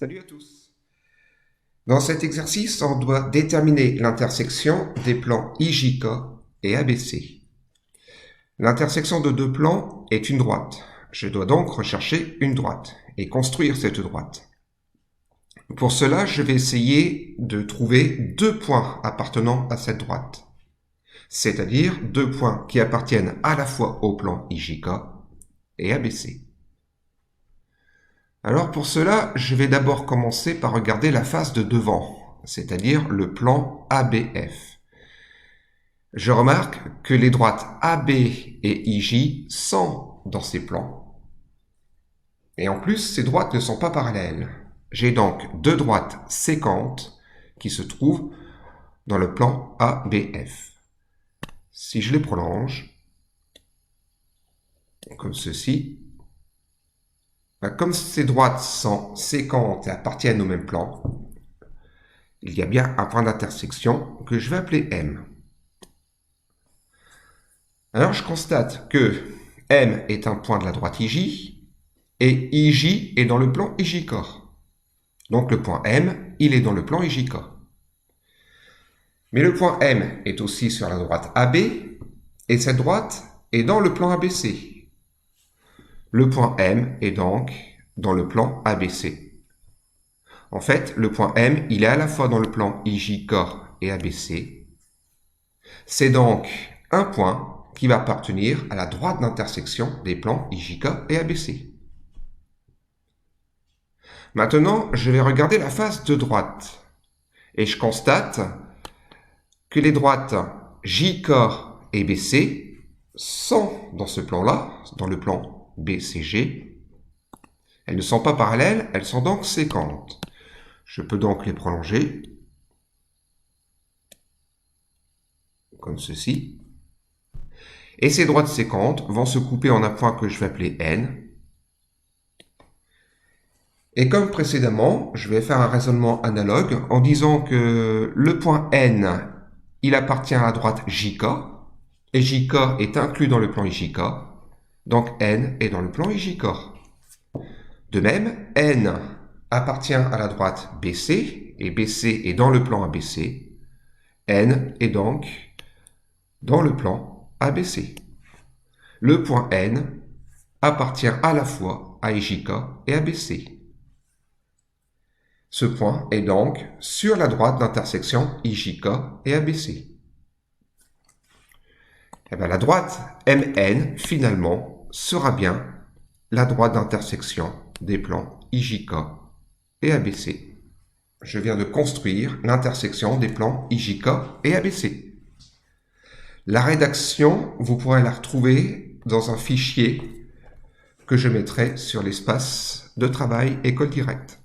Salut à tous. Dans cet exercice, on doit déterminer l'intersection des plans IJK et ABC. L'intersection de deux plans est une droite. Je dois donc rechercher une droite et construire cette droite. Pour cela, je vais essayer de trouver deux points appartenant à cette droite, c'est-à-dire deux points qui appartiennent à la fois au plan IJK et ABC. Alors pour cela, je vais d'abord commencer par regarder la face de devant, c'est-à-dire le plan ABF. Je remarque que les droites AB et IJ sont dans ces plans. Et en plus, ces droites ne sont pas parallèles. J'ai donc deux droites séquentes qui se trouvent dans le plan ABF. Si je les prolonge, comme ceci, comme ces droites sont séquentes et appartiennent au même plan, il y a bien un point d'intersection que je vais appeler M. Alors je constate que M est un point de la droite IJ et IJ est dans le plan IJK. Donc le point M, il est dans le plan IJK. Mais le point M est aussi sur la droite AB et cette droite est dans le plan ABC. Le point M est donc dans le plan ABC. En fait, le point M, il est à la fois dans le plan IJK et ABC. C'est donc un point qui va appartenir à la droite d'intersection des plans IJK et ABC. Maintenant, je vais regarder la face de droite. Et je constate que les droites JK et BC sont dans ce plan-là, dans le plan BCG. Elles ne sont pas parallèles, elles sont donc séquentes. Je peux donc les prolonger, comme ceci. Et ces droites séquentes vont se couper en un point que je vais appeler N. Et comme précédemment, je vais faire un raisonnement analogue en disant que le point N, il appartient à la droite JK, et JK est inclus dans le plan IJK, donc N est dans le plan IJK. De même, N appartient à la droite BC, et BC est dans le plan ABC. N est donc dans le plan ABC. Le point N appartient à la fois à IJK et ABC. Ce point est donc sur la droite d'intersection IJK et ABC. Et bien, la droite MN, finalement, sera bien la droite d'intersection des plans IJK et ABC. Je viens de construire l'intersection des plans IJK et ABC. La rédaction, vous pourrez la retrouver dans un fichier que je mettrai sur l'espace de travail École Directe.